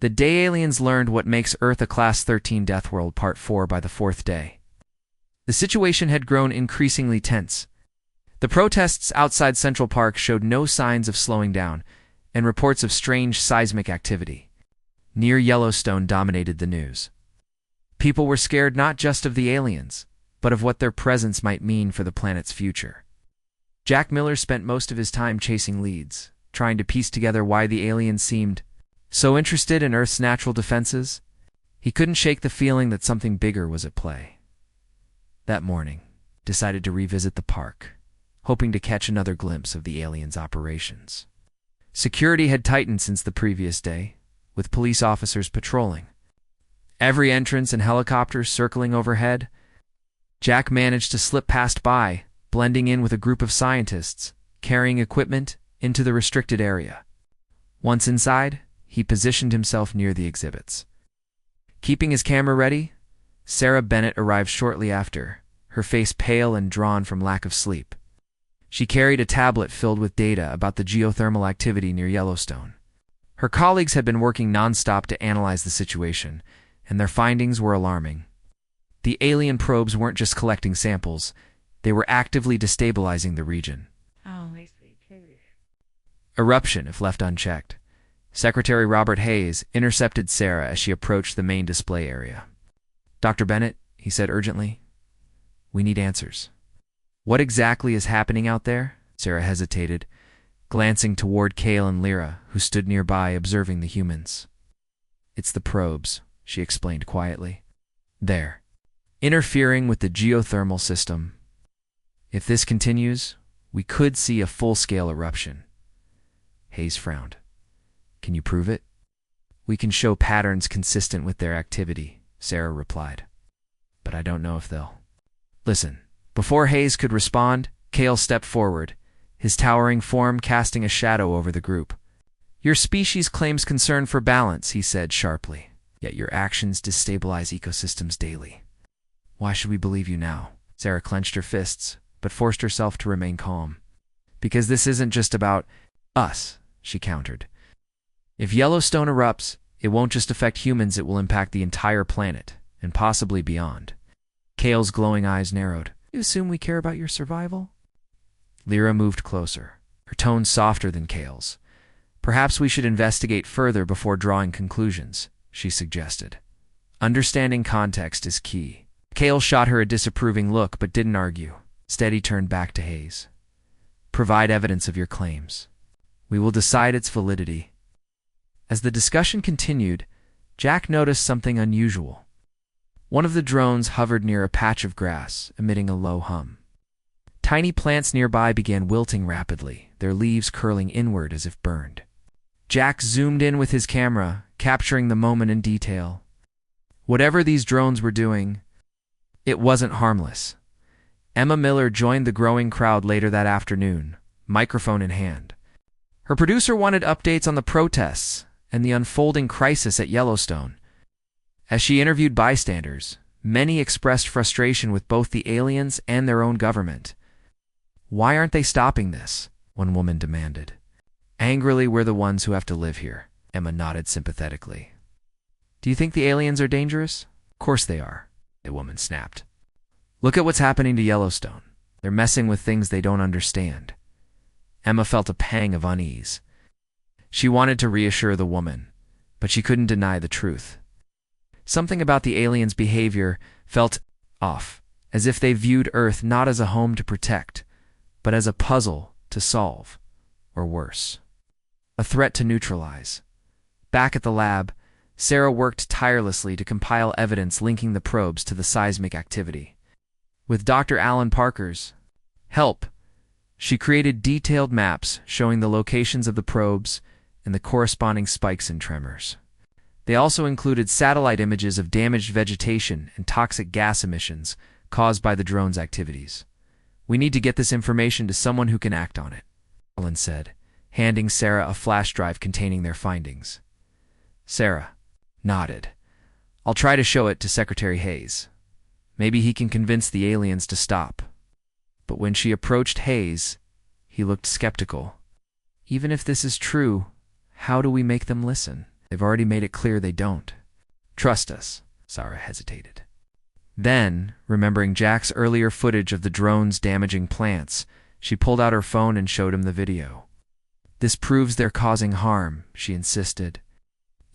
The day aliens learned what makes Earth a Class 13 Deathworld Part 4 by the fourth day. The situation had grown increasingly tense. The protests outside Central Park showed no signs of slowing down, and reports of strange seismic activity near Yellowstone dominated the news. People were scared not just of the aliens, but of what their presence might mean for the planet's future. Jack Miller spent most of his time chasing leads, trying to piece together why the aliens seemed so interested in Earth's natural defenses. He couldn't shake the feeling that something bigger was at play. That morning, decided to revisit the park, hoping to catch another glimpse of the aliens' operations. Security had tightened since the previous day, with police officers patrolling. Every entrance and helicopters circling overhead. Jack managed to slip past by, blending in with a group of scientists, carrying equipment into the restricted area. Once inside, he positioned himself near the exhibits. Keeping his camera ready, Sarah Bennett arrived shortly after, her face pale and drawn from lack of sleep. She carried a tablet filled with data about the geothermal activity near Yellowstone. Her colleagues had been working nonstop to analyze the situation, and their findings were alarming. The alien probes weren't just collecting samples, they were actively destabilizing the region. Eruption if left unchecked. Secretary Robert Hayes intercepted Sarah as she approached the main display area. "Dr. Bennett," he said urgently, "we need answers." "What exactly is happening out there?" Sarah hesitated, glancing toward Cale and Lyra, who stood nearby observing the humans. "It's the probes," she explained quietly. "They're interfering with the geothermal system. If this continues, we could see a full-scale eruption." Hayes frowned. "Can you prove it?" "We can show patterns consistent with their activity," Sarah replied. "But I don't know if they'll." "Listen." Before Hayes could respond, Cale stepped forward, his towering form casting a shadow over the group. "Your species claims concern for balance," he said sharply, "yet your actions destabilize ecosystems daily. Why should we believe you now?" Sarah clenched her fists, but forced herself to remain calm. "Because this isn't just about us," she countered. "If Yellowstone erupts, it won't just affect humans, it will impact the entire planet, and possibly beyond." Cale's glowing eyes narrowed. "You assume we care about your survival?" Lyra moved closer, her tone softer than Cale's. "Perhaps we should investigate further before drawing conclusions," she suggested. "Understanding context is key." Cale shot her a disapproving look but didn't argue. Instead, he turned back to Hayes. "Provide evidence of your claims. We will decide its validity." As the discussion continued, Jack noticed something unusual. One of the drones hovered near a patch of grass, emitting a low hum. Tiny plants nearby began wilting rapidly, their leaves curling inward as if burned. Jack zoomed in with his camera, capturing the moment in detail. Whatever these drones were doing, it wasn't harmless. Emma Miller joined the growing crowd later that afternoon, microphone in hand. Her producer wanted updates on the protests and the unfolding crisis at Yellowstone. As she interviewed bystanders, many expressed frustration with both the aliens and their own government. "Why aren't they stopping this?" one woman demanded. "Angrily, we're the ones who have to live here," Emma nodded sympathetically. "Do you think the aliens are dangerous?" "Of course they are," the woman snapped. "Look at what's happening to Yellowstone. They're messing with things they don't understand." Emma felt a pang of unease. She wanted to reassure the woman, but she couldn't deny the truth. Something about the aliens' behavior felt off, as if they viewed Earth not as a home to protect, but as a puzzle to solve, or worse, a threat to neutralize. Back at the lab, Sarah worked tirelessly to compile evidence linking the probes to the seismic activity. With Dr. Alan Parker's help, she created detailed maps showing the locations of the probes and the corresponding spikes in tremors. They also included satellite images of damaged vegetation and toxic gas emissions caused by the drone's activities. "We need to get this information to someone who can act on it," Alan said, handing Sarah a flash drive containing their findings. Sarah nodded. "I'll try to show it to Secretary Hayes. Maybe he can convince the aliens to stop." But when she approached Hayes, he looked skeptical. "Even if this is true, how do we make them listen?" They've already made it clear they don't. Trust us. Sarah hesitated. Then, remembering Jack's earlier footage of the drones damaging plants, she pulled out her phone and showed him the video. This proves they're causing harm, she insisted.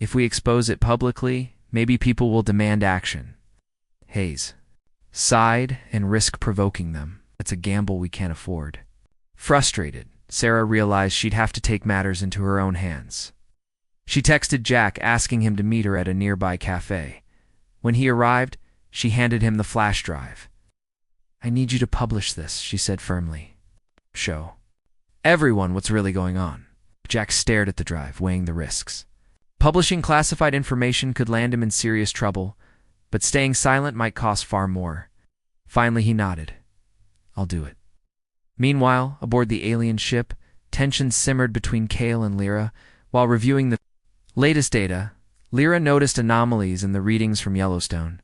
If we expose it publicly, maybe people will demand action. Hayes sighed and risked provoking them. It's a gamble we can't afford. Frustrated, Sarah realized she'd have to take matters into her own hands. She texted Jack asking him to meet her at a nearby cafe. When he arrived, she handed him the flash drive. I need you to publish this, she said firmly. Show everyone what's really going on. Jack stared at the drive, weighing the risks. Publishing classified information could land him in serious trouble, but staying silent might cost far more. Finally, he nodded. I'll do it. Meanwhile, aboard the alien ship, tensions simmered between Kale and Lyra. While reviewing the latest data, Lyra noticed anomalies in the readings from Yellowstone.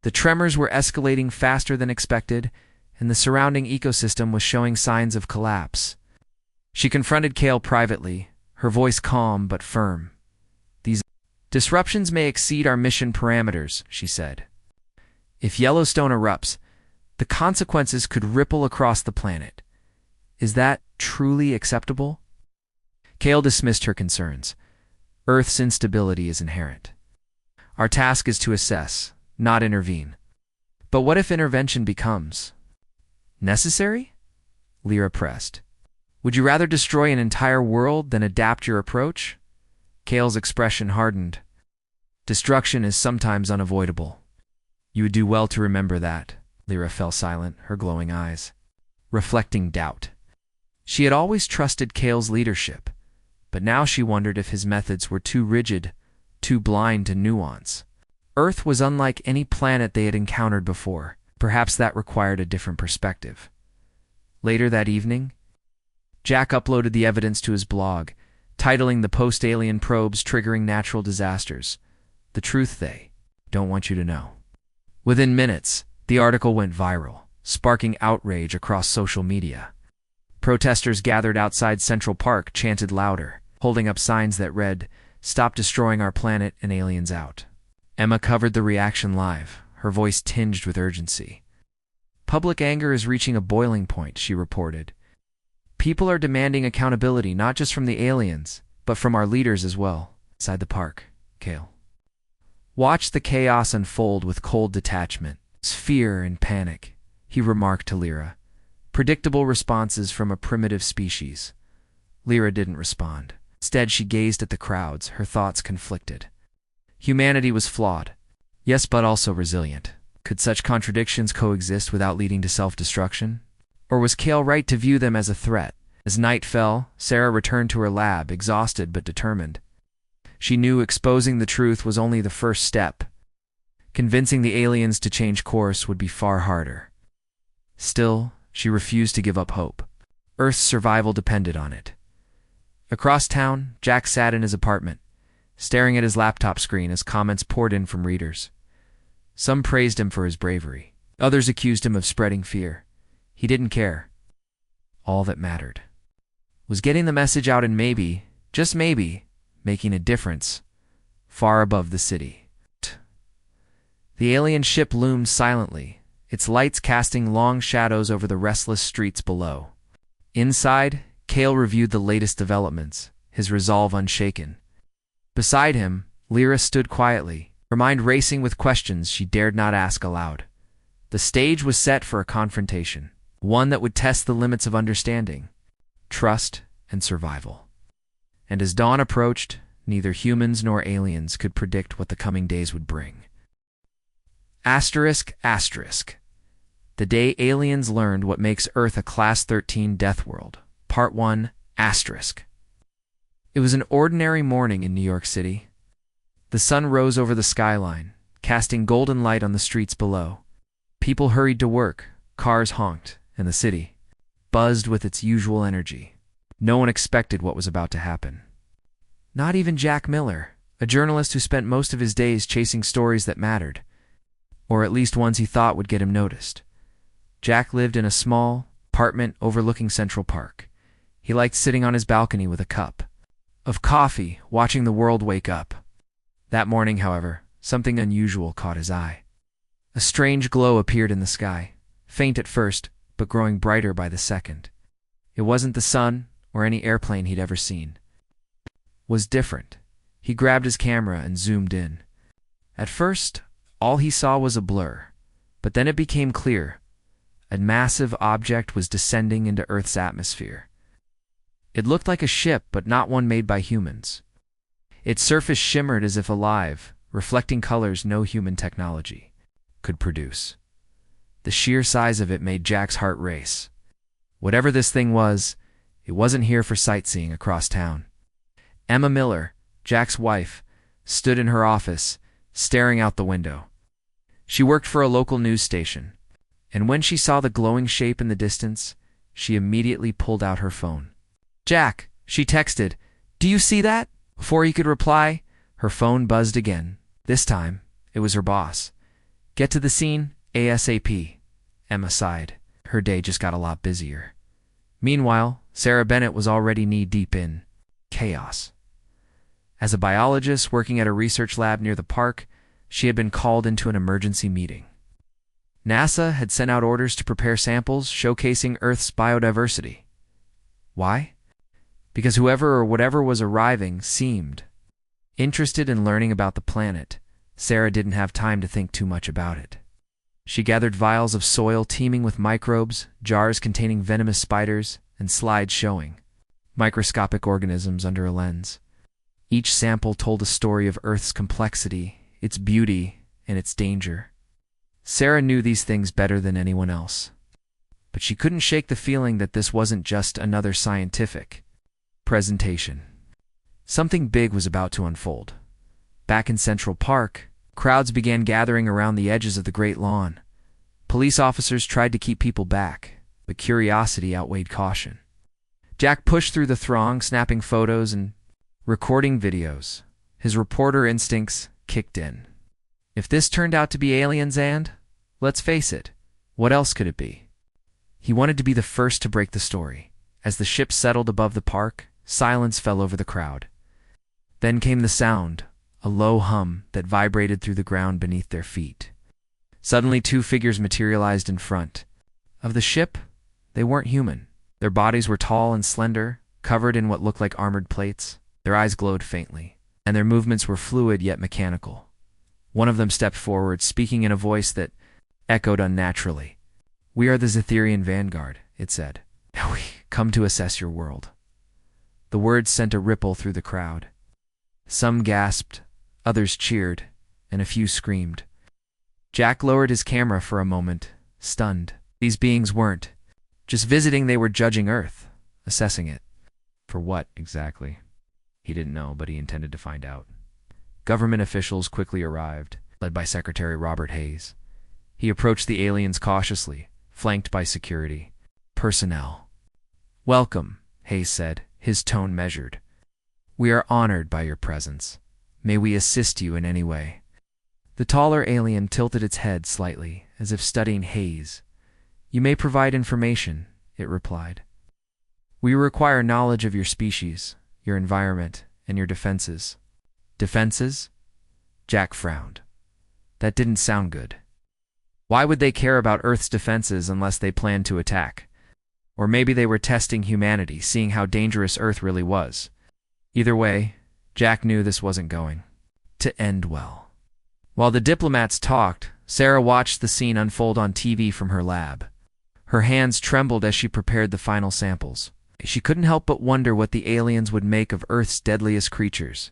The tremors were escalating faster than expected, and the surrounding ecosystem was showing signs of collapse. She confronted Kale privately, her voice calm but firm. These disruptions may exceed our mission parameters, she said. If Yellowstone erupts, the consequences could ripple across the planet. Is that truly acceptable? Kale dismissed her concerns. Earth's instability is inherent. Our task is to assess, not intervene. But what if intervention becomes necessary? Lyra pressed. Would you rather destroy an entire world than adapt your approach? Kale's expression hardened. Destruction is sometimes unavoidable. You would do well to remember that. Lyra fell silent, her glowing eyes reflecting doubt. She had always trusted Kale's leadership, but now she wondered if his methods were too rigid, too blind to nuance. Earth was unlike any planet they had encountered before. Perhaps that required a different perspective. Later that evening, Jack uploaded the evidence to his blog, titling the post-alien probes triggering natural disasters. The truth they don't want you to know. Within minutes, the article went viral, sparking outrage across social media. Protesters gathered outside Central Park chanted louder, holding up signs that read, "Stop destroying our planet and aliens out." Emma covered the reaction live, her voice tinged with urgency. Public anger is reaching a boiling point, she reported. People are demanding accountability not just from the aliens, but from our leaders as well. Inside the park, Kale watched the chaos unfold with cold detachment. Fear and panic, he remarked to Lyra. Predictable responses from a primitive species. Lyra didn't respond. Instead, she gazed at the crowds, her thoughts conflicted. Humanity was flawed, yes, but also resilient. Could such contradictions coexist without leading to self-destruction? Or was Kale right to view them as a threat? As night fell, Sarah returned to her lab, exhausted but determined. She knew exposing the truth was only the first step. Convincing the aliens to change course would be far harder. Still, she refused to give up hope. Earth's survival depended on it. Across town, Jack sat in his apartment, staring at his laptop screen as comments poured in from readers. Some praised him for his bravery. Others accused him of spreading fear. He didn't care. All that mattered was getting the message out and maybe, just maybe, making a difference far above the city. The alien ship loomed silently, its lights casting long shadows over the restless streets below. Inside, Kale reviewed the latest developments, his resolve unshaken. Beside him, Lyra stood quietly, her mind racing with questions she dared not ask aloud. The stage was set for a confrontation, one that would test the limits of understanding, trust, and survival. And as dawn approached, neither humans nor aliens could predict what the coming days would bring. Asterisk, asterisk. The day aliens learned what makes Earth a Class 13 Deathworld. Part 1, asterisk. It was an ordinary morning in New York City. The sun rose over the skyline, casting golden light on the streets below. People hurried to work, cars honked, and the city buzzed with its usual energy. No one expected what was about to happen. Not even Jack Miller, a journalist who spent most of his days chasing stories that mattered, or at least ones he thought would get him noticed. Jack lived in a small apartment overlooking Central Park. He liked sitting on his balcony with a cup of coffee, watching the world wake up. That morning, however, something unusual caught his eye. A strange glow appeared in the sky, faint at first, but growing brighter by the second. It wasn't the sun or any airplane he'd ever seen. It was different. He grabbed his camera and zoomed in. At first, all he saw was a blur, but then it became clear. A massive object was descending into Earth's atmosphere. It looked like a ship, but not one made by humans. Its surface shimmered as if alive, reflecting colors no human technology could produce. The sheer size of it made Jack's heart race. Whatever this thing was, it wasn't here for sightseeing across town. Emma Miller, Jack's wife, stood in her office, staring out the window. She worked for a local news station, and when she saw the glowing shape in the distance, she immediately pulled out her phone. "Jack," she texted, "do you see that?" Before he could reply, her phone buzzed again. This time, it was her boss. "Get to the scene, ASAP." Emma sighed. Her day just got a lot busier. Meanwhile, Sarah Bennett was already knee-deep in chaos. As a biologist working at a research lab near the park, she had been called into an emergency meeting. NASA had sent out orders to prepare samples showcasing Earth's biodiversity. Why? Because whoever or whatever was arriving seemed interested in learning about the planet. Sarah didn't have time to think too much about it. She gathered vials of soil teeming with microbes, jars containing venomous spiders, and slides showing microscopic organisms under a lens. Each sample told a story of Earth's complexity, its beauty, and its danger. Sarah knew these things better than anyone else. But she couldn't shake the feeling that this wasn't just another scientific presentation. Something big was about to unfold. Back in Central Park, crowds began gathering around the edges of the Great Lawn. Police officers tried to keep people back, but curiosity outweighed caution. Jack pushed through the throng, snapping photos and recording videos. His reporter instincts kicked in. If this turned out to be aliens and, let's face it, what else could it be? He wanted to be the first to break the story. As the ship settled above the park, silence fell over the crowd. Then came the sound, a low hum that vibrated through the ground beneath their feet. Suddenly, two figures materialized in front of the ship. They weren't human. Their bodies were tall and slender, covered in what looked like armored plates. Their eyes glowed faintly, and their movements were fluid yet mechanical. One of them stepped forward, speaking in a voice that echoed unnaturally. "We are the Zetherian Vanguard," it said. "We come to assess your world." The words sent a ripple through the crowd. Some gasped, others cheered, and a few screamed. Jack lowered his camera for a moment, stunned. These beings weren't just visiting, they were judging Earth, assessing it. For what, exactly? He didn't know, but he intended to find out. Government officials quickly arrived, led by Secretary Robert Hayes. He approached the aliens cautiously, flanked by security personnel. "Welcome," Hayes said, his tone measured. "We are honored by your presence. May we assist you in any way?" The taller alien tilted its head slightly, as if studying Hayes. "You may provide information," it replied. "We require knowledge of your species, your environment, and your defenses." "Defenses?" Jack frowned. That didn't sound good. Why would they care about Earth's defenses unless they planned to attack? Or maybe they were testing humanity, seeing how dangerous Earth really was. Either way, Jack knew this wasn't going to end well. While the diplomats talked, Sarah watched the scene unfold on TV from her lab. Her hands trembled as she prepared the final samples. She couldn't help but wonder what the aliens would make of Earth's deadliest creatures.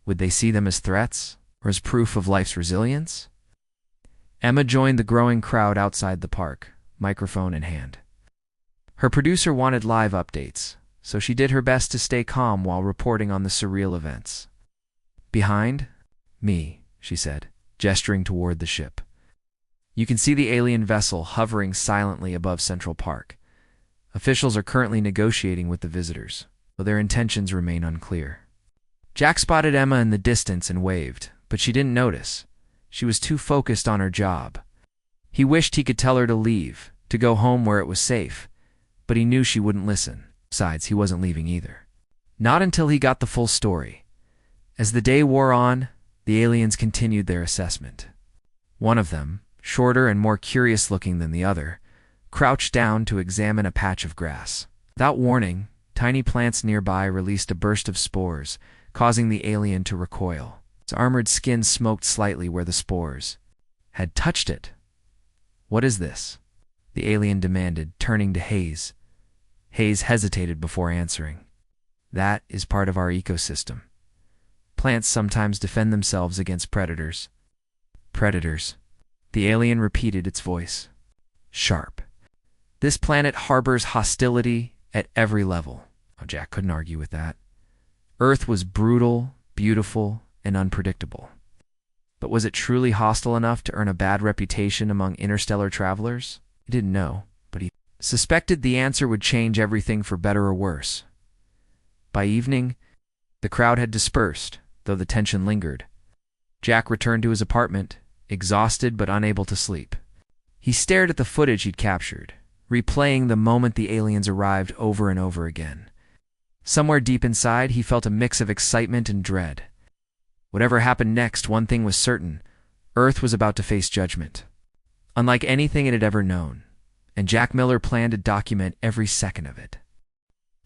Would they see them as threats, or as proof of life's resilience? Emma joined the growing crowd outside the park, microphone in hand. Her producer wanted live updates, so she did her best to stay calm while reporting on the surreal events. "Behind me," she said, gesturing toward the ship. "You can see the alien vessel hovering silently above Central Park. Officials are currently negotiating with the visitors, though their intentions remain unclear." Jack spotted Emma in the distance and waved, but she didn't notice. She was too focused on her job. He wished he could tell her to leave, to go home where it was safe, but he knew she wouldn't listen. Besides, he wasn't leaving either. Not until he got the full story. As the day wore on, the aliens continued their assessment. One of them, shorter and more curious-looking than the other, crouched down to examine a patch of grass. Without warning, tiny plants nearby released a burst of spores, causing the alien to recoil. Its armored skin smoked slightly where the spores had touched it. "What is this?" the alien demanded, turning to Hayes. Hayes hesitated before answering. "That is part of our ecosystem. Plants sometimes defend themselves against predators." "Predators?" The alien repeated, its voice sharp. "This planet harbors hostility at every level." Oh, Jack couldn't argue with that. Earth was brutal, beautiful, and unpredictable. But was it truly hostile enough to earn a bad reputation among interstellar travelers? He didn't know, but he suspected the answer would change everything for better or worse. By evening, the crowd had dispersed, though the tension lingered. Jack returned to his apartment, exhausted but unable to sleep. He stared at the footage he'd captured, replaying the moment the aliens arrived over and over again. Somewhere deep inside, he felt a mix of excitement and dread. Whatever happened next, one thing was certain: Earth was about to face judgment, unlike anything it had ever known, and Jack Miller planned to document every second of it.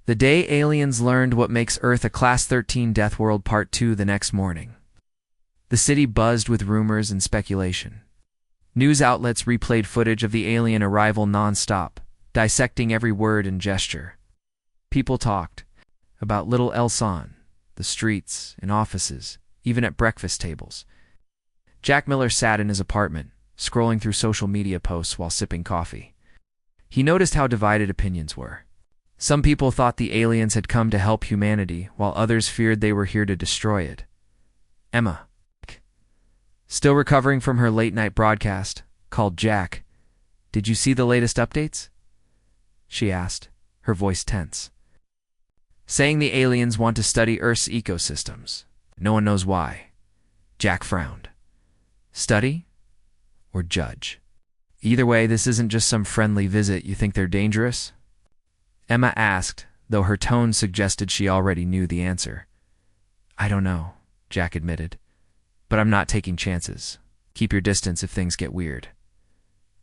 The day aliens learned what makes Earth a Class 13 Deathworld Part 2 the next morning. The city buzzed with rumors and speculation. News outlets replayed footage of the alien arrival non-stop, dissecting every word and gesture. People talked about Little Elson, the streets, and offices, even at breakfast tables. Jack Miller sat in his apartment, scrolling through social media posts while sipping coffee. He noticed how divided opinions were. Some people thought the aliens had come to help humanity, while others feared they were here to destroy it. Emma, still recovering from her late-night broadcast, called Jack. "Did you see the latest updates?" she asked, her voice tense. "Saying the aliens want to study Earth's ecosystems. No one knows why." Jack frowned. "Study? Or judge? Either way, this isn't just some friendly visit. You think they're dangerous?" Emma asked, though her tone suggested she already knew the answer. "I don't know," Jack admitted. "But I'm not taking chances. Keep your distance if things get weird."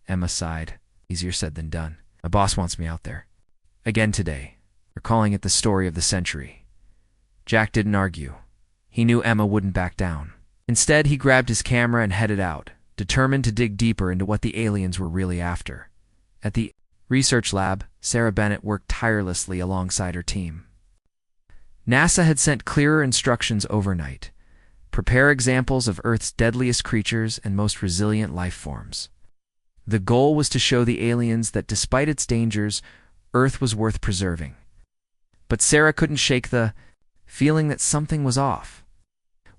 Emma sighed. "Easier said than done. My boss wants me out there. Again today. They're calling it the story of the century." Jack didn't argue. He knew Emma wouldn't back down. Instead, he grabbed his camera and headed out, determined to dig deeper into what the aliens were really after. At the research lab, Sarah Bennett worked tirelessly alongside her team. NASA had sent clearer instructions overnight: prepare examples of Earth's deadliest creatures and most resilient life forms. The goal was to show the aliens that despite its dangers, Earth was worth preserving. But Sarah couldn't shake the feeling that something was off.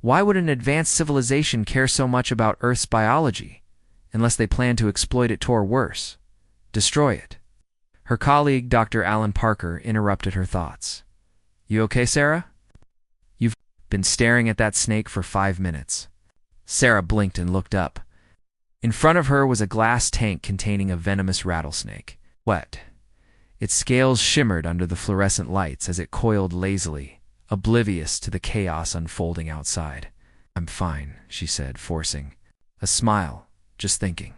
Why would an advanced civilization care so much about Earth's biology, unless they planned to exploit it or worse, destroy it? Her colleague, Dr. Alan Parker, interrupted her thoughts. "You okay, Sarah? You've been staring at that snake for 5 minutes." Sarah blinked and looked up. In front of her was a glass tank containing a venomous rattlesnake. Wet. Its scales shimmered under the fluorescent lights as it coiled lazily, oblivious to the chaos unfolding outside. "I'm fine," she said, forcing a smile, "just thinking."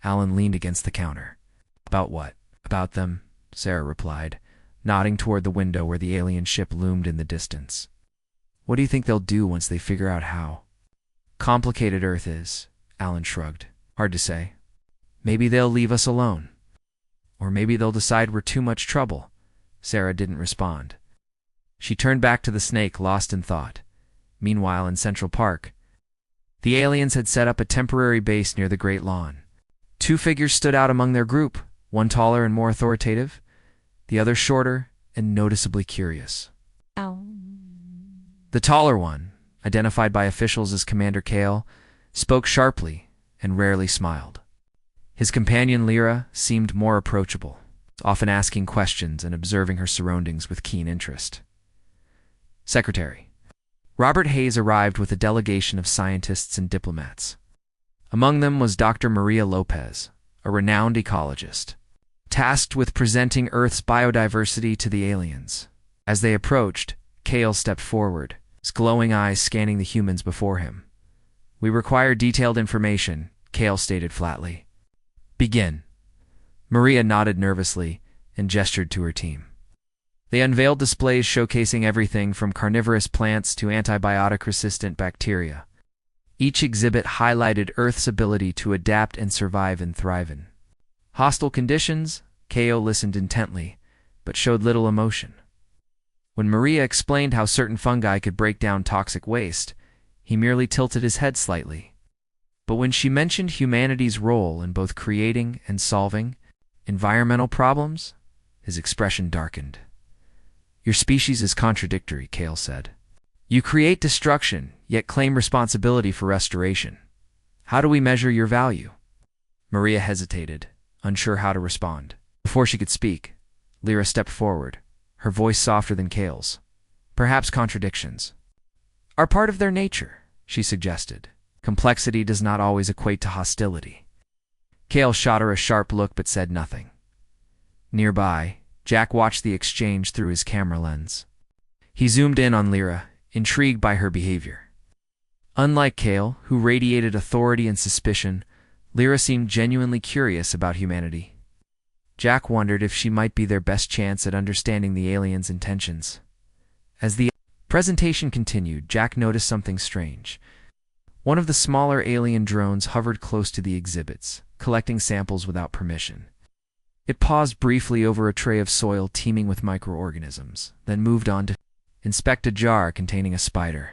Alan leaned against the counter. "About what?" "About them," Sarah replied, nodding toward the window where the alien ship loomed in the distance. "What do you think they'll do once they figure out how?" "Complicated Earth is," Alan shrugged. "Hard to say. Maybe they'll leave us alone. Or maybe they'll decide we're too much trouble." Sarah didn't respond. She turned back to the snake, lost in thought. Meanwhile, in Central Park, the aliens had set up a temporary base near the Great Lawn. 2 figures stood out among their group, one taller and more authoritative, the other shorter and noticeably curious. Ow. The taller one, identified by officials as Commander Kale, spoke sharply and rarely smiled. His companion Lyra seemed more approachable, often asking questions and observing her surroundings with keen interest. Secretary. Robert Hayes arrived with a delegation of scientists and diplomats. Among them was Dr. Maria Lopez, a renowned ecologist, tasked with presenting Earth's biodiversity to the aliens. As they approached, Kale stepped forward, his glowing eyes scanning the humans before him. "We require detailed information," Kale stated flatly. "Begin." Maria nodded nervously and gestured to her team. They unveiled displays showcasing everything from carnivorous plants to antibiotic-resistant bacteria. Each exhibit highlighted Earth's ability to adapt and survive and thrive in hostile conditions. Ko listened intently, but showed little emotion. When Maria explained how certain fungi could break down toxic waste, he merely tilted his head slightly. But when she mentioned humanity's role in both creating and solving environmental problems, his expression darkened. "Your species is contradictory," Kale said. "You create destruction, yet claim responsibility for restoration. How do we measure your value?" Maria hesitated, unsure how to respond. Before she could speak, Lyra stepped forward, her voice softer than Kale's. "Perhaps contradictions are part of their nature," she suggested. "Complexity does not always equate to hostility." Kale shot her a sharp look but said nothing. Nearby, Jack watched the exchange through his camera lens. He zoomed in on Lyra, intrigued by her behavior. Unlike Kale, who radiated authority and suspicion, Lyra seemed genuinely curious about humanity. Jack wondered if she might be their best chance at understanding the aliens' intentions. As the presentation continued, Jack noticed something strange. One of the smaller alien drones hovered close to the exhibits, collecting samples without permission. It paused briefly over a tray of soil teeming with microorganisms, then moved on to inspect a jar containing a spider.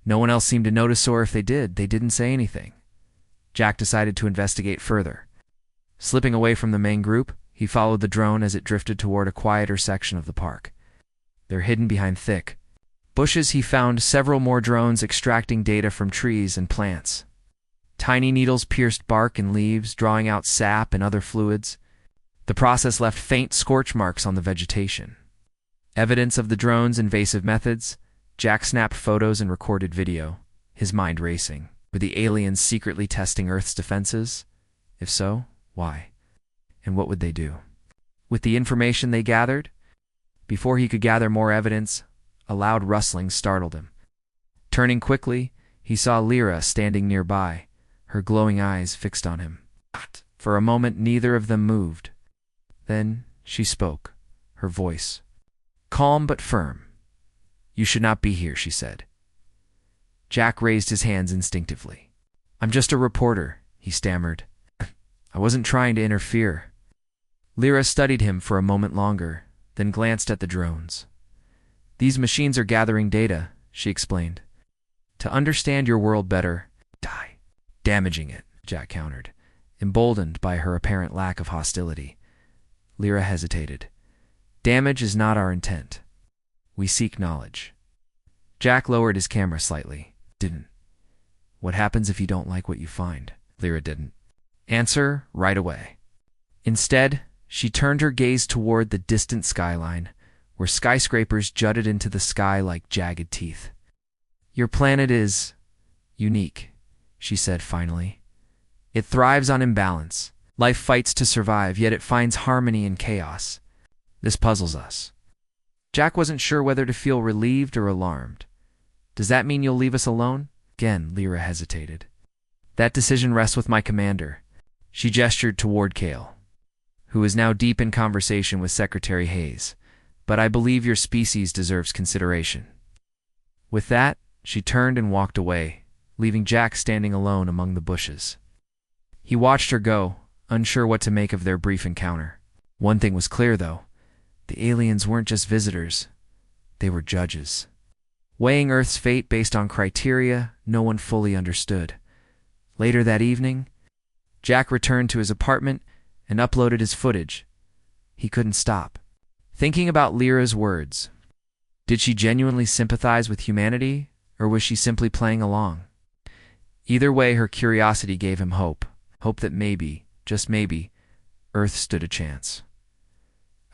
No one else seemed to notice, or if they did, they didn't say anything. Jack decided to investigate further. Slipping away from the main group, he followed the drone as it drifted toward a quieter section of the park. There, hidden behind thick bushes, he found several more drones extracting data from trees and plants. Tiny needles pierced bark and leaves, drawing out sap and other fluids. The process left faint scorch marks on the vegetation. Evidence of the drone's invasive methods, Jack snapped photos and recorded video, his mind racing. Were the aliens secretly testing Earth's defenses? If so, why? And what would they do with the information they gathered? Before he could gather more evidence, a loud rustling startled him. Turning quickly, he saw Lyra standing nearby, her glowing eyes fixed on him. For a moment, neither of them moved. Then she spoke, her voice calm but firm. "You should not be here," she said. Jack raised his hands instinctively. "I'm just a reporter," he stammered. "I wasn't trying to interfere." Lyra studied him for a moment longer, then glanced at the drones. "These machines are gathering data," she explained. "To understand your world better, die damaging it," Jack countered, emboldened by her apparent lack of hostility. Lyra hesitated. "Damage is not our intent. We seek knowledge." Jack lowered his camera slightly. "Didn't. What happens if you don't like what you find?" Lyra didn't answer right away. Instead, she turned her gaze toward the distant skyline, where skyscrapers jutted into the sky like jagged teeth. "Your planet is unique," she said finally. "It thrives on imbalance. Life fights to survive, yet it finds harmony in chaos. This puzzles us." Jack wasn't sure whether to feel relieved or alarmed. "Does that mean you'll leave us alone?" Again, Lyra hesitated. "That decision rests with my commander." She gestured toward Kale, who was now deep in conversation with Secretary Hayes. "But I believe your species deserves consideration." With that, she turned and walked away, leaving Jack standing alone among the bushes. He watched her go, unsure what to make of their brief encounter. One thing was clear, though. The aliens weren't just visitors. They were judges, weighing Earth's fate based on criteria no one fully understood. Later that evening, Jack returned to his apartment and uploaded his footage. He couldn't stop thinking about Lyra's words. Did she genuinely sympathize with humanity, or was she simply playing along? Either way, her curiosity gave him hope. Hope that maybe, just maybe, Earth stood a chance.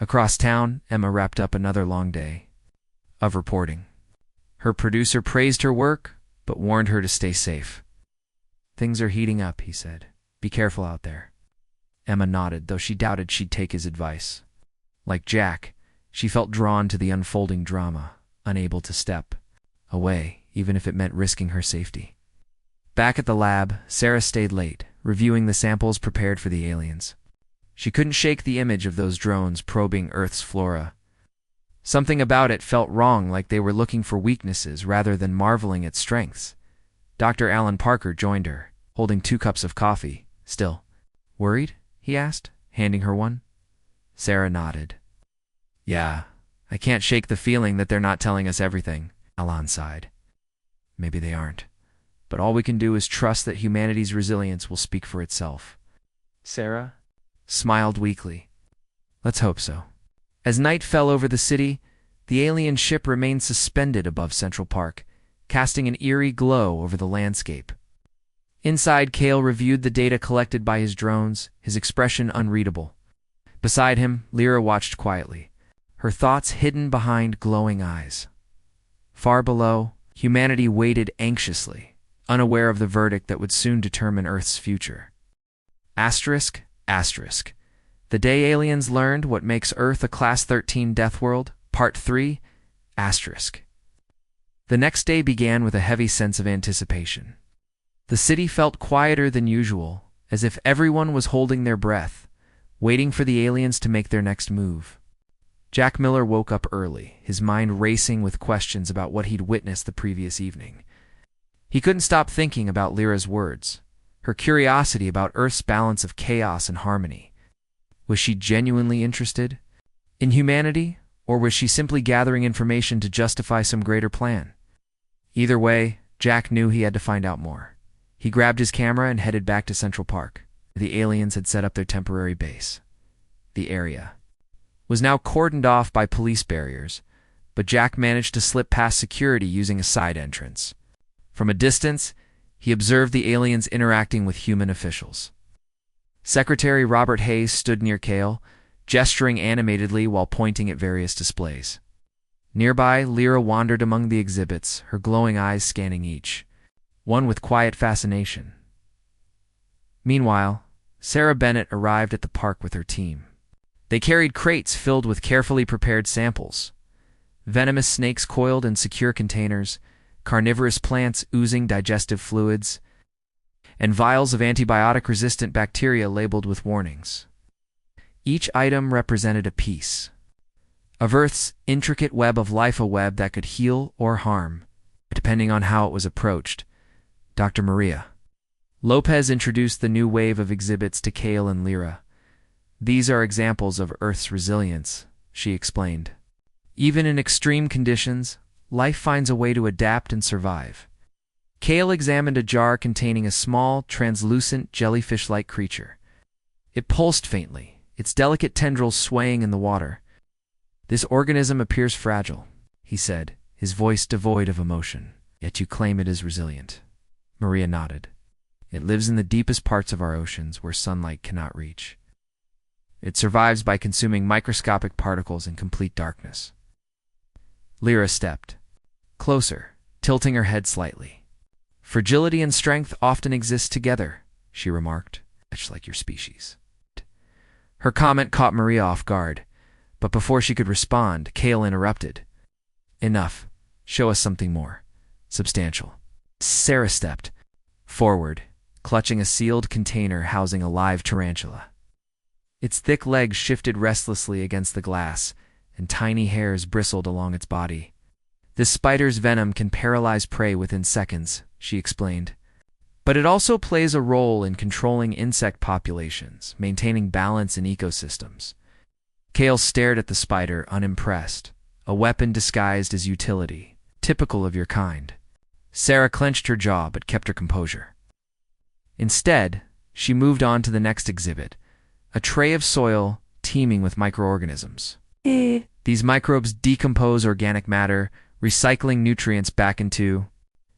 Across town, Emma wrapped up another long day of reporting. Her producer praised her work, but warned her to stay safe. "Things are heating up," he said. "Be careful out there." Emma nodded, though she doubted she'd take his advice. Like Jack, she felt drawn to the unfolding drama, unable to step away, even if it meant risking her safety. Back at the lab, Sarah stayed late, reviewing the samples prepared for the aliens. She couldn't shake the image of those drones probing Earth's flora. Something about it felt wrong, like they were looking for weaknesses rather than marveling at strengths. Dr. Alan Parker joined her, holding 2 cups of coffee. Still worried? He asked, handing her one. Sarah nodded. Yeah, I can't shake the feeling that they're not telling us everything, Alan sighed. Maybe they aren't. But all we can do is trust that humanity's resilience will speak for itself. Sarah smiled weakly. Let's hope so. As night fell over the city, the alien ship remained suspended above Central Park, casting an eerie glow over the landscape. Inside, Cale reviewed the data collected by his drones, his expression unreadable. Beside him, Lyra watched quietly, her thoughts hidden behind glowing eyes. Far below, humanity waited anxiously, unaware of the verdict that would soon determine Earth's future. Asterisk, asterisk. The day aliens learned what makes Earth a Class 13 Deathworld, Part 3, asterisk. The next day began with a heavy sense of anticipation. The city felt quieter than usual, as if everyone was holding their breath, waiting for the aliens to make their next move. Jack Miller woke up early, his mind racing with questions about what he'd witnessed the previous evening. He couldn't stop thinking about Lyra's words, her curiosity about Earth's balance of chaos and harmony. Was she genuinely interested in humanity, or was she simply gathering information to justify some greater plan? Either way, Jack knew he had to find out more. He grabbed his camera and headed back to Central Park, where the aliens had set up their temporary base. The area was now cordoned off by police barriers, but Jack managed to slip past security using a side entrance. From a distance, he observed the aliens interacting with human officials. Secretary Robert Hayes stood near Cale, gesturing animatedly while pointing at various displays. Nearby, Lyra wandered among the exhibits, her glowing eyes scanning each, one with quiet fascination. Meanwhile, Sarah Bennett arrived at the park with her team. They carried crates filled with carefully prepared samples. Venomous snakes coiled in secure containers, carnivorous plants oozing digestive fluids, and vials of antibiotic-resistant bacteria labeled with warnings. Each item represented a piece of Earth's intricate web of life, a web that could heal or harm, depending on how it was approached. Dr. Maria Lopez introduced the new wave of exhibits to Cale and Lyra. These are examples of Earth's resilience, she explained. Even in extreme conditions, life finds a way to adapt and survive. Cale examined a jar containing a small, translucent, jellyfish-like creature. It pulsed faintly, its delicate tendrils swaying in the water. This organism appears fragile, he said, his voice devoid of emotion. Yet you claim it is resilient. Maria nodded. It lives in the deepest parts of our oceans where sunlight cannot reach. It survives by consuming microscopic particles in complete darkness. Lyra stepped closer, tilting her head slightly. Fragility and strength often exist together, she remarked, much like your species. Her comment caught Maria off guard, but before she could respond, Cale interrupted. Enough. Show us something more substantial. Sarah stepped forward, clutching a sealed container housing a live tarantula. Its thick legs shifted restlessly against the glass, and tiny hairs bristled along its body. This spider's venom can paralyze prey within seconds, she explained. But it also plays a role in controlling insect populations, maintaining balance in ecosystems. Cale stared at the spider, unimpressed, a weapon disguised as utility, typical of your kind. Sarah clenched her jaw but kept her composure. Instead, she moved on to the next exhibit, a tray of soil teeming with microorganisms. These microbes decompose organic matter, recycling nutrients back into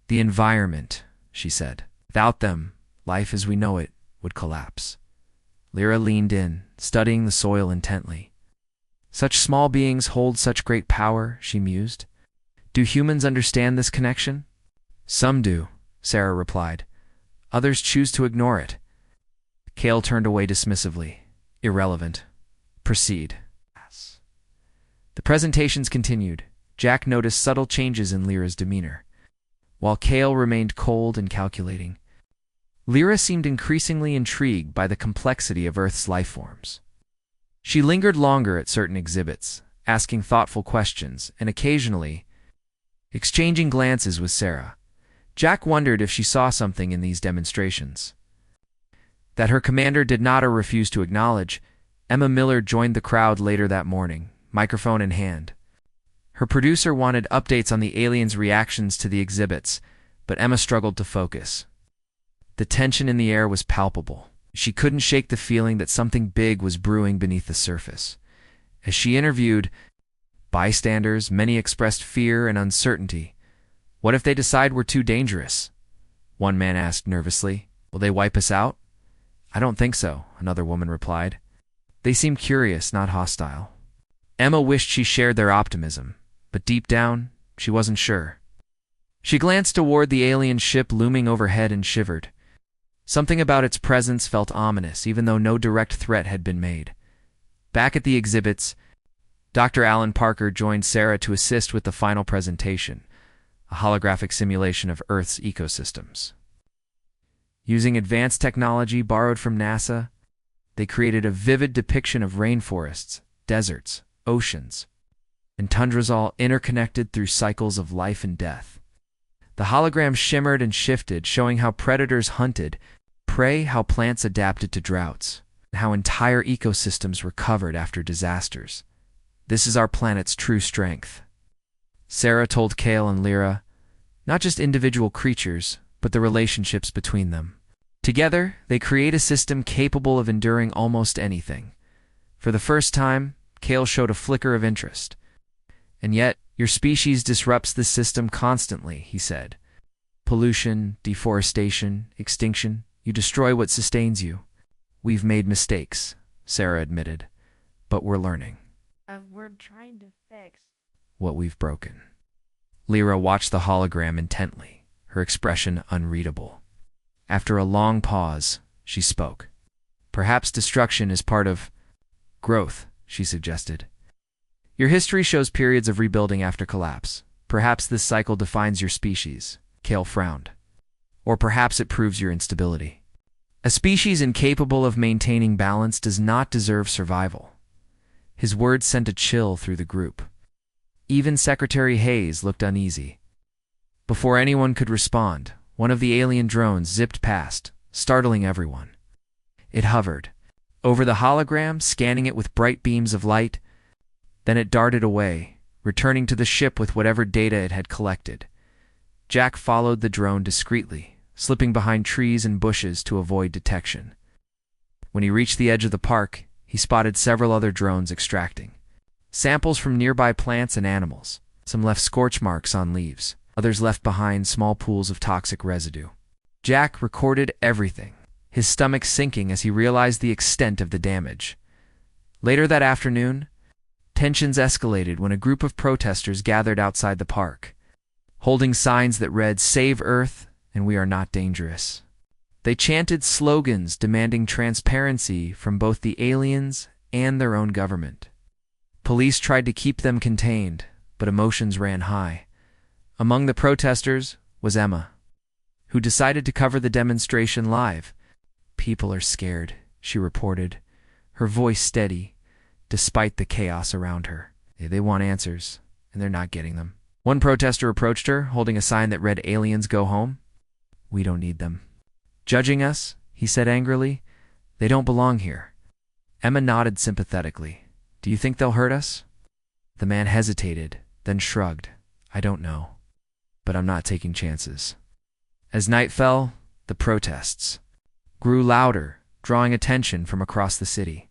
the environment, she said. Without them, life as we know it would collapse. Lyra leaned in, studying the soil intently. Such small beings hold such great power, she mused. Do humans understand this connection? Some do, Sarah replied. Others choose to ignore it. Cale turned away dismissively. Irrelevant. Proceed. The presentations continued. Jack noticed subtle changes in Lyra's demeanor, while Kale remained cold and calculating. Lyra seemed increasingly intrigued by the complexity of Earth's lifeforms. She lingered longer at certain exhibits, asking thoughtful questions and occasionally exchanging glances with Sarah. Jack wondered if she saw something in these demonstrations that her commander did not or refused to acknowledge. Emma Miller joined the crowd later that morning, microphone in hand. Her producer wanted updates on the aliens' reactions to the exhibits, but Emma struggled to focus. The tension in the air was palpable. She couldn't shake the feeling that something big was brewing beneath the surface. As she interviewed bystanders, many expressed fear and uncertainty. What if they decide we're too dangerous? One man asked nervously. Will they wipe us out? I don't think so, another woman replied. They seem curious, not hostile. Emma wished she shared their optimism, but deep down, she wasn't sure. She glanced toward the alien ship looming overhead and shivered. Something about its presence felt ominous, even though no direct threat had been made. Back at the exhibits, Dr. Alan Parker joined Sarah to assist with the final presentation, a holographic simulation of Earth's ecosystems. Using advanced technology borrowed from NASA, they created a vivid depiction of rainforests, deserts, oceans, and tundras all interconnected through cycles of life and death. The hologram shimmered and shifted, showing how predators hunted prey, how plants adapted to droughts, and how entire ecosystems recovered after disasters. This is our planet's true strength. Sarah told Kale and Lyra, not just individual creatures, but the relationships between them. Together, they create a system capable of enduring almost anything. For the first time, Kale showed a flicker of interest. And yet, your species disrupts this system constantly, he said. Pollution, deforestation, extinction, you destroy what sustains you. We've made mistakes, Sarah admitted, but we're learning. We're trying to fix what we've broken. Lyra watched the hologram intently, her expression unreadable. After a long pause, she spoke. Perhaps destruction is part of growth, she suggested. Your history shows periods of rebuilding after collapse. Perhaps this cycle defines your species. Kale frowned. Or perhaps it proves your instability. A species incapable of maintaining balance does not deserve survival. His words sent a chill through the group. Even Secretary Hayes looked uneasy. Before anyone could respond, one of the alien drones zipped past, startling everyone. It hovered over the hologram, scanning it with bright beams of light. Then it darted away, returning to the ship with whatever data it had collected. Jack followed the drone discreetly, slipping behind trees and bushes to avoid detection. When he reached the edge of the park, he spotted several other drones extracting samples from nearby plants and animals. Some left scorch marks on leaves. Others left behind small pools of toxic residue. Jack recorded everything, his stomach sinking as he realized the extent of the damage. Later that afternoon, tensions escalated when a group of protesters gathered outside the park, holding signs that read, "Save Earth, and we are not dangerous." They chanted slogans demanding transparency from both the aliens and their own government. Police tried to keep them contained, but emotions ran high. Among the protesters was Emma, who decided to cover the demonstration live. "People are scared," she reported, her voice steady, despite the chaos around her. They want answers, and they're not getting them. One protester approached her, holding a sign that read, "Aliens go home." "We don't need them." "Judging us?" he said angrily. "They don't belong here." Emma nodded sympathetically. "Do you think they'll hurt us?" The man hesitated, then shrugged. "I don't know, but I'm not taking chances." As night fell, the protests grew louder, drawing attention from across the city.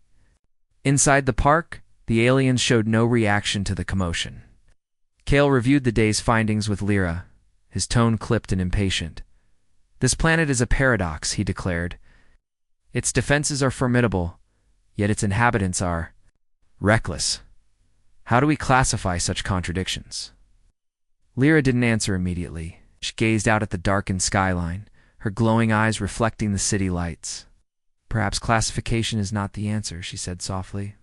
Inside the park, the aliens showed no reaction to the commotion. Kale reviewed the day's findings with Lyra, his tone clipped and impatient. "This planet is a paradox," he declared. "Its defenses are formidable, yet its inhabitants are reckless. How do we classify such contradictions?" Lyra didn't answer immediately. She gazed out at the darkened skyline, her glowing eyes reflecting the city lights. "Perhaps classification is not the answer," she said softly.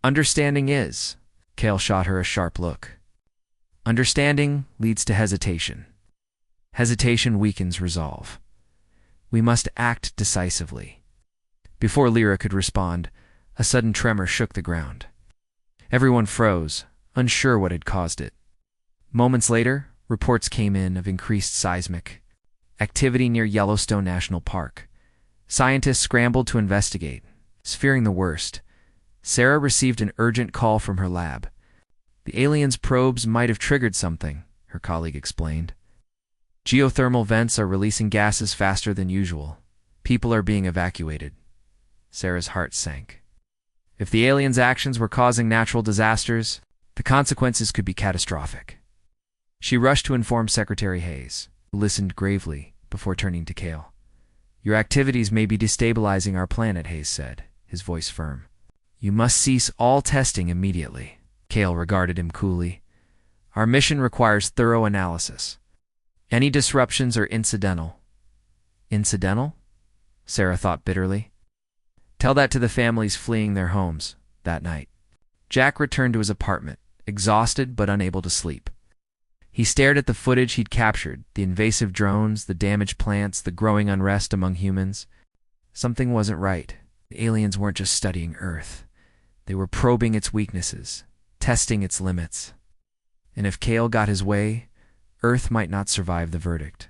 "Understanding is." Kale shot her a sharp look. Understanding leads to hesitation. Hesitation weakens resolve. We must act decisively. Before Lyra could respond, a sudden tremor shook the ground. Everyone froze, unsure what had caused it. Moments later, reports came in of increased seismic activity near Yellowstone National Park. Scientists scrambled to investigate. Fearing the worst, Sarah received an urgent call from her lab. The aliens' probes might have triggered something, her colleague explained. Geothermal vents are releasing gases faster than usual. People are being evacuated. Sarah's heart sank. If the aliens' actions were causing natural disasters, the consequences could be catastrophic. She rushed to inform Secretary Hayes, who listened gravely before turning to Cale. Your activities may be destabilizing our planet, Hayes said, his voice firm. You must cease all testing immediately. Cale regarded him coolly. Our mission requires thorough analysis. Any disruptions are incidental. Incidental? Sarah thought bitterly. Tell that to the families fleeing their homes that night. Jack returned to his apartment, exhausted but unable to sleep. He stared at the footage he'd captured, the invasive drones, the damaged plants, the growing unrest among humans. Something wasn't right. The aliens weren't just studying Earth. They were probing its weaknesses, testing its limits. And if Cale got his way, Earth might not survive the verdict.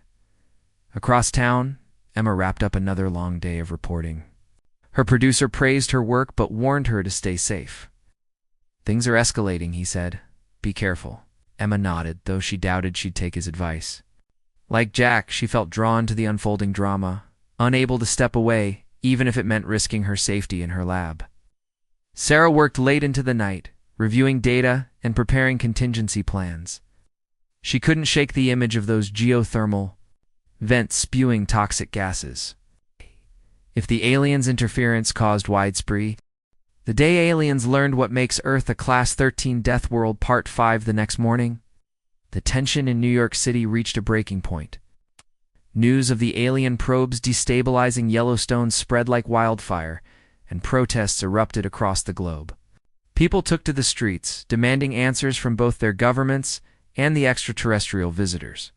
Across town, Emma wrapped up another long day of reporting. Her producer praised her work but warned her to stay safe. Things are escalating, he said. Be careful. Emma nodded, though she doubted she'd take his advice. Like Jack, she felt drawn to the unfolding drama, unable to step away, even if it meant risking her safety in her lab. Sarah worked late into the night, reviewing data and preparing contingency plans. She couldn't shake the image of those geothermal vents spewing toxic gases. If the aliens' interference caused widespread, the day aliens learned what makes Earth a Class 13 Deathworld Part 5 the next morning, the tension in New York City reached a breaking point. News of the alien probes destabilizing Yellowstone spread like wildfire, and protests erupted across the globe. People took to the streets, demanding answers from both their governments and the extraterrestrial visitors.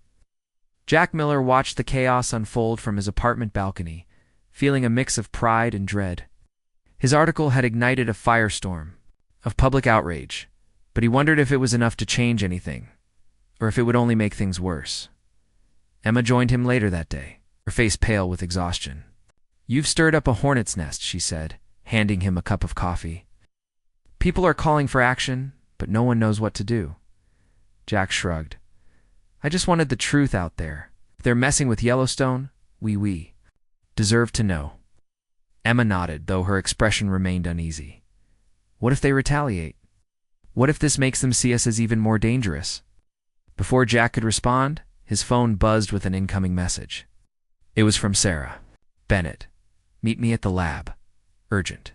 Jack Miller watched the chaos unfold from his apartment balcony, feeling a mix of pride and dread. His article had ignited a firestorm of public outrage, but he wondered if it was enough to change anything, or if it would only make things worse. Emma joined him later that day, her face pale with exhaustion. You've stirred up a hornet's nest, she said, handing him a cup of coffee. People are calling for action, but no one knows what to do. Jack shrugged. I just wanted the truth out there. If they're messing with Yellowstone, we deserve to know. Emma nodded, though her expression remained uneasy. What if they retaliate? What if this makes them see us as even more dangerous? Before Jack could respond, his phone buzzed with an incoming message. It was from Sarah. Bennett, meet me at the lab. Urgent.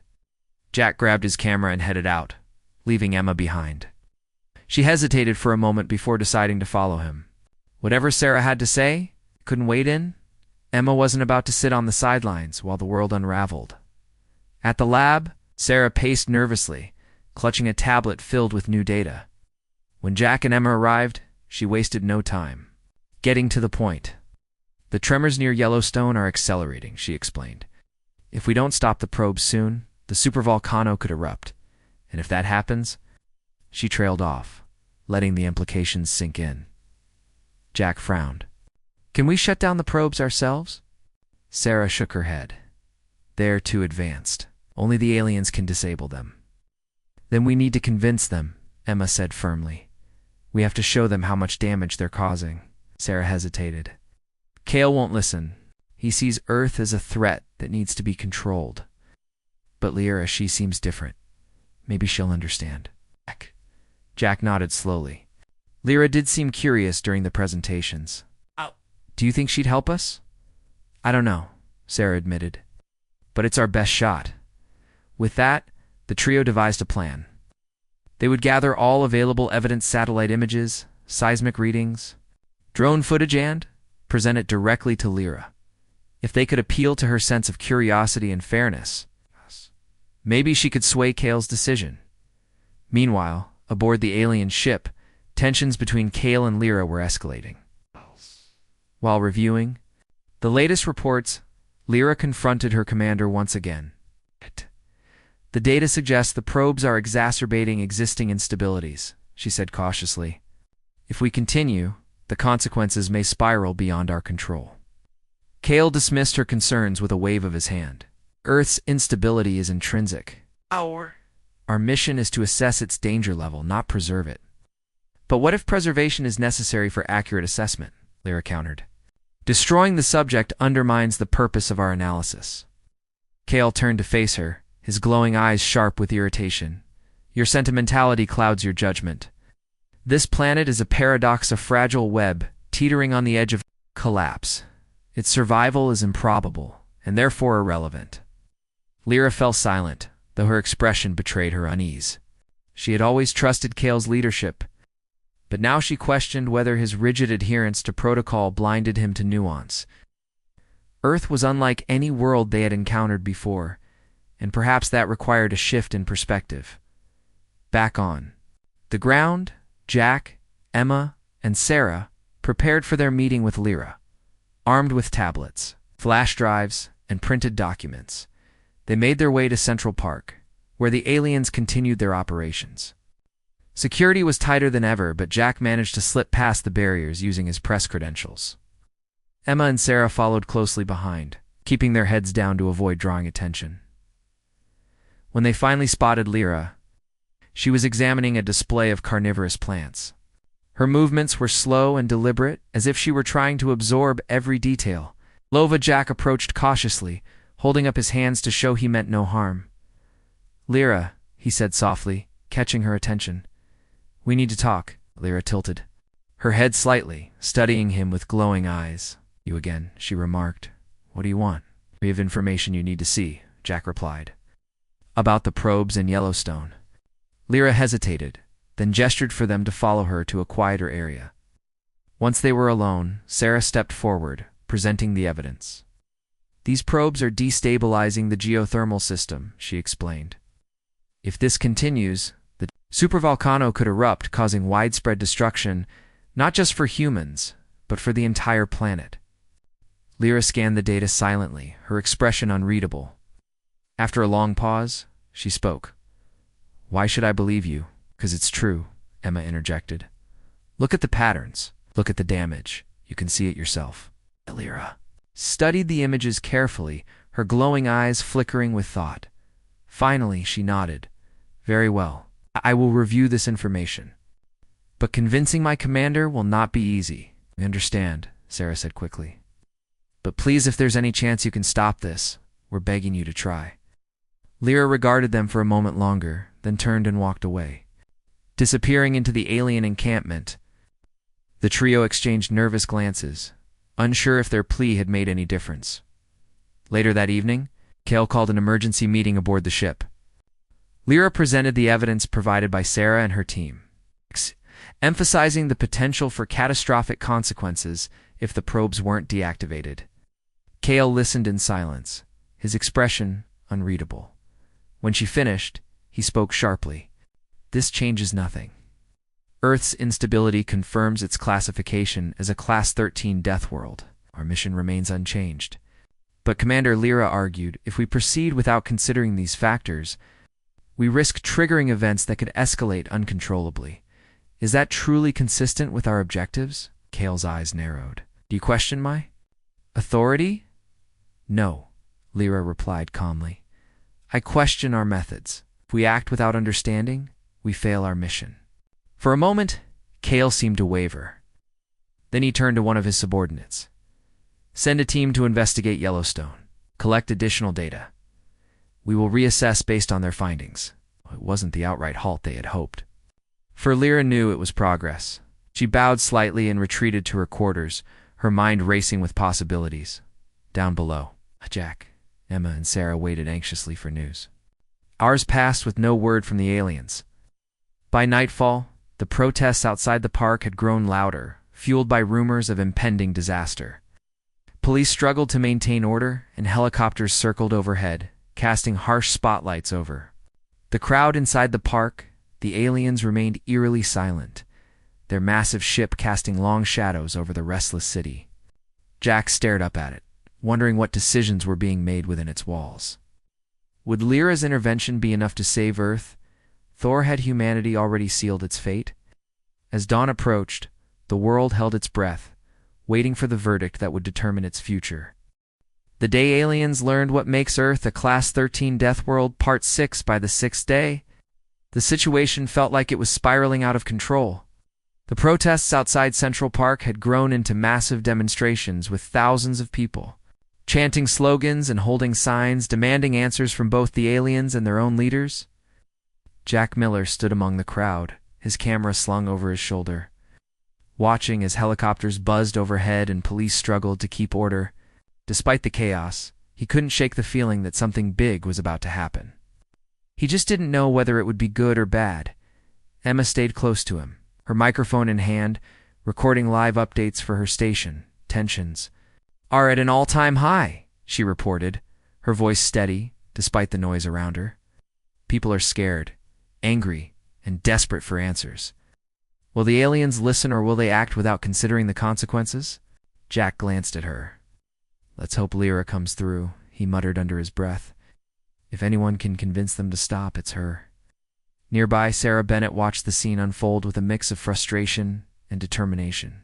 Jack grabbed his camera and headed out, leaving Emma behind. She hesitated for a moment before deciding to follow him. Whatever Sarah had to say, couldn't wait in. Emma wasn't about to sit on the sidelines while the world unraveled. At the lab, Sarah paced nervously, clutching a tablet filled with new data. When Jack and Emma arrived, she wasted no time. Getting to the point. The tremors near Yellowstone are accelerating, she explained. If we don't stop the probe soon, the supervolcano could erupt. And if that happens, she trailed off, letting the implications sink in. Jack frowned. Can we shut down the probes ourselves? Sarah shook her head. They're too advanced. Only the aliens can disable them. Then we need to convince them, Emma said firmly. We have to show them how much damage they're causing. Sarah hesitated. Cale won't listen. He sees Earth as a threat that needs to be controlled. But Lyra, she seems different. Maybe she'll understand. Jack nodded slowly. Lyra did seem curious during the presentations. Do you think she'd help us? I don't know, Sarah admitted. But it's our best shot. With that, the trio devised a plan. They would gather all available evidence, satellite images, seismic readings, drone footage, and present it directly to Lyra. If they could appeal to her sense of curiosity and fairness, maybe she could sway Cale's decision. Meanwhile, aboard the alien ship, Tensions between Kale and Lyra were escalating. While reviewing the latest reports, Lyra confronted her commander once again. The data suggests the probes are exacerbating existing instabilities, she said cautiously. If we continue, the consequences may spiral beyond our control. Kale dismissed her concerns with a wave of his hand. Earth's instability is intrinsic. Our mission is to assess its danger level, not preserve it. But what if preservation is necessary for accurate assessment? Lyra countered. Destroying the subject undermines the purpose of our analysis. Kale turned to face her, his glowing eyes sharp with irritation. Your sentimentality clouds your judgment. This planet is a paradox, a fragile web, teetering on the edge of collapse. Its survival is improbable, and therefore irrelevant. Lyra fell silent, though her expression betrayed her unease. She had always trusted Kale's leadership, but now she questioned whether his rigid adherence to protocol blinded him to nuance. Earth was unlike any world they had encountered before, and perhaps that required a shift in perspective. Back on the ground, Jack, Emma, and Sarah prepared for their meeting with Lyra. Armed with tablets, flash drives, and printed documents, they made their way to Central Park, where the aliens continued their operations. Security was tighter than ever, but Jack managed to slip past the barriers using his press credentials. Emma and Sarah followed closely behind, keeping their heads down to avoid drawing attention. When they finally spotted Lyra, she was examining a display of carnivorous plants. Her movements were slow and deliberate, as if she were trying to absorb every detail. Jack approached cautiously, holding up his hands to show he meant no harm. Lyra, he said softly, catching her attention. We need to talk. Lyra tilted, her head slightly, studying him with glowing eyes. You again, she remarked. What do you want? We have information you need to see, Jack replied. About the probes in Yellowstone. Lyra hesitated, then gestured for them to follow her to a quieter area. Once they were alone, Sarah stepped forward, presenting the evidence. These probes are destabilizing the geothermal system, she explained. If this continues, the supervolcano could erupt, causing widespread destruction, not just for humans, but for the entire planet. Lyra scanned the data silently, her expression unreadable. After a long pause, she spoke. Why should I believe you? 'Cause it's true, Emma interjected. Look at the patterns. Look at the damage. You can see it yourself. Lyra studied the images carefully, her glowing eyes flickering with thought. Finally, she nodded. Very well. I will review this information. But convincing my commander will not be easy. We understand, Sarah said quickly. But please, if there's any chance you can stop this, we're begging you to try. Lyra regarded them for a moment longer, then turned and walked away. Disappearing into the alien encampment, the trio exchanged nervous glances, unsure if their plea had made any difference. Later that evening, Kale called an emergency meeting aboard the ship. Lyra presented the evidence provided by Sarah and her team, emphasizing the potential for catastrophic consequences if the probes weren't deactivated. Kale listened in silence, his expression unreadable. When she finished, he spoke sharply. This changes nothing. Earth's instability confirms its classification as a Class 13 Deathworld. Our mission remains unchanged. But Commander Lyra argued, if we proceed without considering these factors, we risk triggering events that could escalate uncontrollably. Is that truly consistent with our objectives? Kale's eyes narrowed. Do you question my authority? No, Lyra replied calmly. I question our methods. If we act without understanding, we fail our mission. For a moment, Kale seemed to waver. Then he turned to one of his subordinates. Send a team to investigate Yellowstone. Collect additional data. We will reassess based on their findings. It wasn't the outright halt they had hoped. For Lyra knew it was progress. She bowed slightly and retreated to her quarters, her mind racing with possibilities. Down below, Jack, Emma, and Sarah waited anxiously for news. Hours passed with no word from the aliens. By nightfall, the protests outside the park had grown louder, fueled by rumors of impending disaster. Police struggled to maintain order, and helicopters circled overhead, casting harsh spotlights over the crowd inside the park. The aliens remained eerily silent, their massive ship casting long shadows over the restless city. Jack stared up at it, wondering what decisions were being made within its walls. Would Lyra's intervention be enough to save Earth? Thor had humanity already sealed its fate? As dawn approached, the world held its breath, waiting for the verdict that would determine its future. The day aliens learned what makes Earth a Class 13 Deathworld Part 6 by the sixth day, the situation felt like it was spiraling out of control. The protests outside Central Park had grown into massive demonstrations with thousands of people, chanting slogans and holding signs demanding answers from both the aliens and their own leaders. Jack Miller stood among the crowd, his camera slung over his shoulder. Watching as helicopters buzzed overhead and police struggled to keep order, despite the chaos, he couldn't shake the feeling that something big was about to happen. He just didn't know whether it would be good or bad. Emma stayed close to him, her microphone in hand, recording live updates for her station. Tensions are at an all-time high, she reported, her voice steady despite the noise around her. People are scared, angry, and desperate for answers. Will the aliens listen or will they act without considering the consequences? Jack glanced at her. Let's hope Lyra comes through, he muttered under his breath. If anyone can convince them to stop, it's her. Nearby, Sarah Bennett watched the scene unfold with a mix of frustration and determination.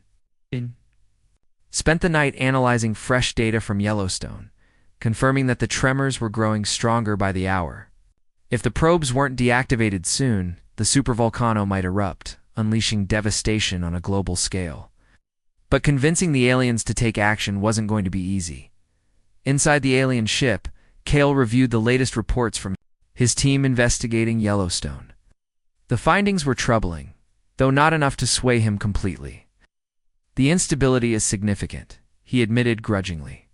Spent the night analyzing fresh data from Yellowstone, confirming that the tremors were growing stronger by the hour. If the probes weren't deactivated soon, the supervolcano might erupt, unleashing devastation on a global scale. But convincing the aliens to take action wasn't going to be easy. Inside the alien ship, Cale reviewed the latest reports from his team investigating Yellowstone. The findings were troubling, though not enough to sway him completely. The instability is significant, he admitted grudgingly.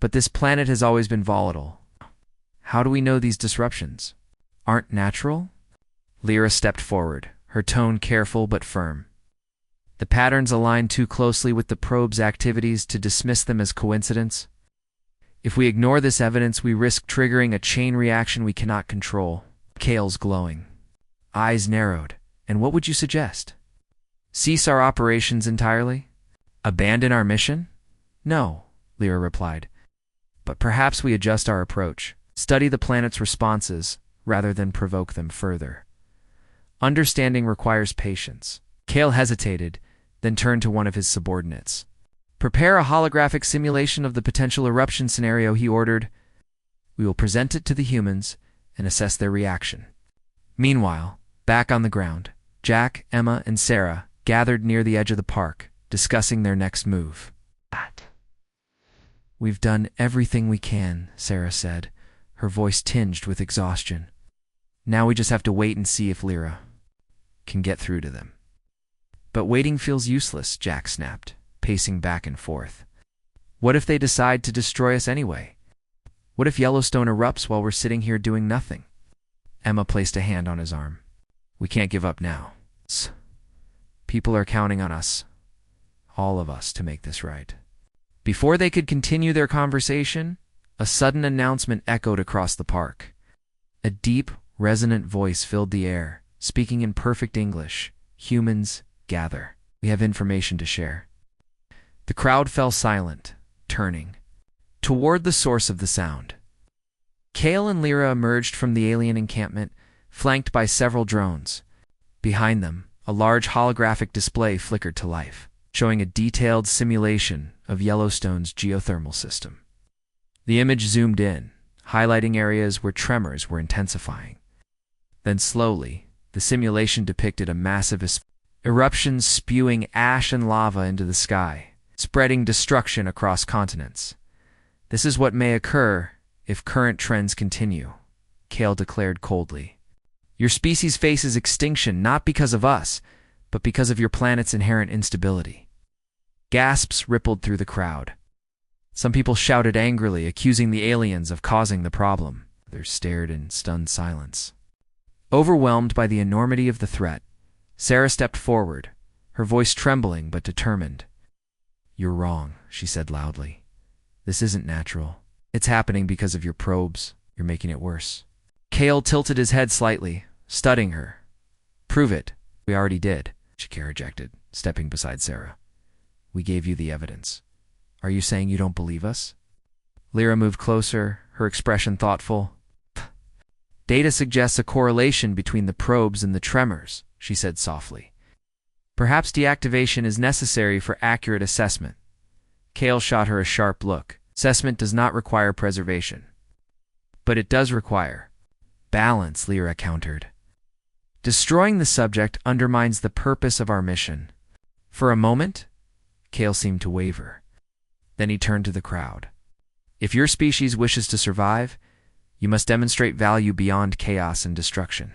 But this planet has always been volatile. How do we know these disruptions aren't natural? Lyra stepped forward, her tone careful but firm. The patterns align too closely with the probe's activities to dismiss them as coincidence. If we ignore this evidence, we risk triggering a chain reaction we cannot control. Cale's glowing eyes narrowed. And what would you suggest? Cease our operations entirely? Abandon our mission? No, Lyra replied. But perhaps we adjust our approach, study the planet's responses, rather than provoke them further. Understanding requires patience. Cale hesitated, then turned to one of his subordinates. Prepare a holographic simulation of the potential eruption scenario, he ordered. We will present it to the humans and assess their reaction. Meanwhile, back on the ground, Jack, Emma, and Sarah gathered near the edge of the park, discussing their next move. We've done everything we can, Sarah said, her voice tinged with exhaustion. Now we just have to wait and see if Lyra can get through to them. But waiting feels useless, Jack snapped, pacing back and forth. What if they decide to destroy us anyway? What if Yellowstone erupts while we're sitting here doing nothing? Emma placed a hand on his arm. We can't give up now. People are counting on us, all of us, to make this right. Before they could continue their conversation, a sudden announcement echoed across the park. A deep, resonant voice filled the air, speaking in perfect English. Humans, gather. We have information to share. The crowd fell silent, turning toward the source of the sound. Cale and Lyra emerged from the alien encampment, flanked by several drones. Behind them, a large holographic display flickered to life, showing a detailed simulation of Yellowstone's geothermal system. The image zoomed in, highlighting areas where tremors were intensifying. Then slowly, the simulation depicted a massive eruption spewing ash and lava into the sky, spreading destruction across continents. This is what may occur if current trends continue, Cale declared coldly. Your species faces extinction not because of us, but because of your planet's inherent instability. Gasps rippled through the crowd. Some people shouted angrily, accusing the aliens of causing the problem. Others stared in stunned silence. Overwhelmed by the enormity of the threat, Sarah stepped forward, her voice trembling but determined. You're wrong, she said loudly. This isn't natural. It's happening because of your probes. You're making it worse. Cale tilted his head slightly, studying her. Prove it. We already did. Shakir rejected, stepping beside Sarah. We gave you the evidence. Are you saying you don't believe us? Lyra moved closer, her expression thoughtful. Data suggests a correlation between the probes and the tremors, she said softly. Perhaps deactivation is necessary for accurate assessment. Kale shot her a sharp look. Assessment does not require preservation. But it does require balance, Lyra countered. Destroying the subject undermines the purpose of our mission. For a moment, Kale seemed to waver. Then he turned to the crowd. If your species wishes to survive, you must demonstrate value beyond chaos and destruction.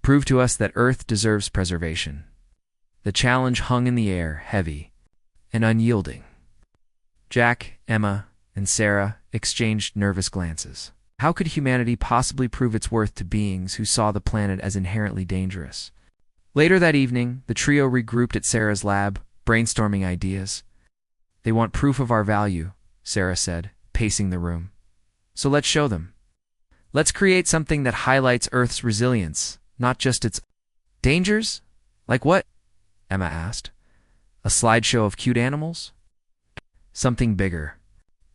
Prove to us that Earth deserves preservation. The challenge hung in the air, heavy and unyielding. Jack, Emma, and Sarah exchanged nervous glances. How could humanity possibly prove its worth to beings who saw the planet as inherently dangerous? Later that evening, the trio regrouped at Sarah's lab, brainstorming ideas. They want proof of our value, Sarah said, pacing the room. So let's show them. Let's create something that highlights Earth's resilience, not just its dangers? Like what? Emma asked. A slideshow of cute animals? Something bigger.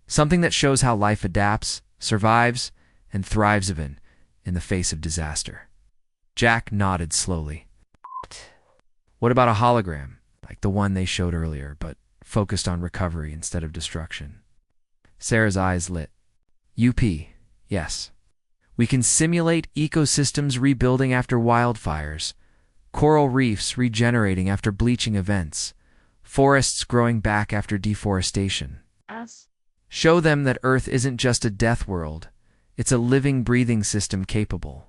Something that shows how life adapts, survives, and thrives even in the face of disaster. Jack nodded slowly. What about a hologram, like the one they showed earlier, but focused on recovery instead of destruction? Sarah's eyes lit. Yes. We can simulate ecosystems rebuilding after wildfires, coral reefs regenerating after bleaching events, forests growing back after deforestation. Show them that Earth isn't just a death world, it's a living, breathing system capable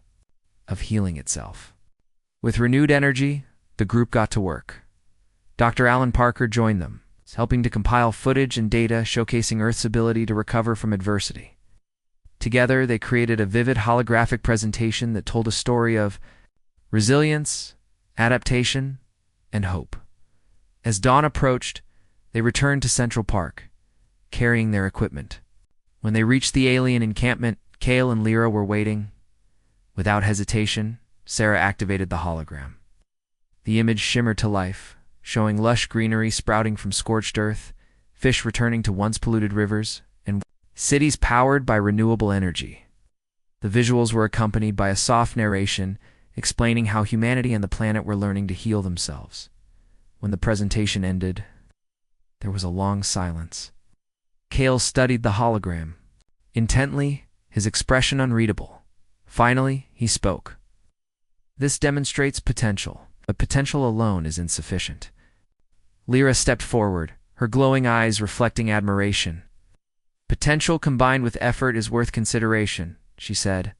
of healing itself. With renewed energy, the group got to work. Dr. Alan Parker joined them, helping to compile footage and data showcasing Earth's ability to recover from adversity. Together, they created a vivid holographic presentation that told a story of resilience, adaptation, and hope. As dawn approached, they returned to Central Park, carrying their equipment. When they reached the alien encampment, Kale and Lyra were waiting. Without hesitation, Sarah activated the hologram. The image shimmered to life, showing lush greenery sprouting from scorched earth, fish returning to once polluted rivers, and cities powered by renewable energy. The visuals were accompanied by a soft narration explaining how humanity and the planet were learning to heal themselves. When the presentation ended, there was a long silence. Kale studied the hologram. Intently, his expression unreadable. Finally, he spoke. This demonstrates potential, but potential alone is insufficient. Lyra stepped forward, her glowing eyes reflecting admiration. Potential combined with effort is worth consideration, she said.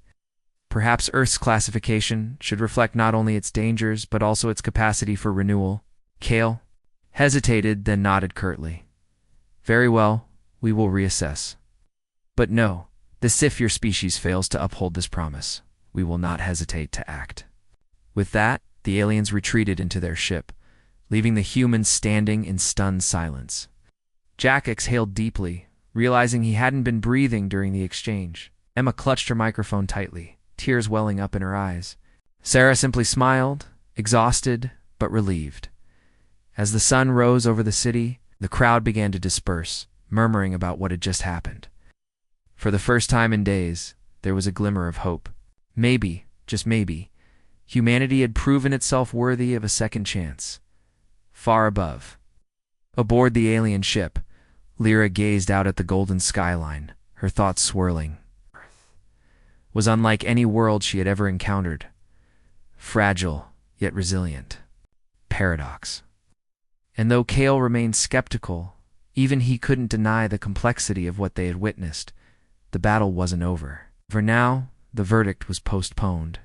Perhaps Earth's classification should reflect not only its dangers, but also its capacity for renewal. Kale hesitated, then nodded curtly. Very well, we will reassess. But no, if your species fails to uphold this promise, we will not hesitate to act. With that, the aliens retreated into their ship, leaving the humans standing in stunned silence. Jack exhaled deeply, realizing he hadn't been breathing during the exchange. Emma clutched her microphone tightly, tears welling up in her eyes. Sarah simply smiled, exhausted but relieved. As the sun rose over the city, the crowd began to disperse, murmuring about what had just happened. For the first time in days, there was a glimmer of hope. Maybe, just maybe, humanity had proven itself worthy of a second chance. Far above, aboard the alien ship, Lyra gazed out at the golden skyline, her thoughts swirling. Earth was unlike any world she had ever encountered. Fragile, yet resilient. Paradox. And though Kale remained skeptical, even he couldn't deny the complexity of what they had witnessed. The battle wasn't over. For now, the verdict was postponed.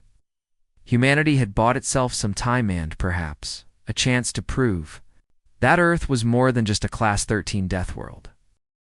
Humanity had bought itself some time and, perhaps, a chance to prove that Earth was more than just a Class 13 death world.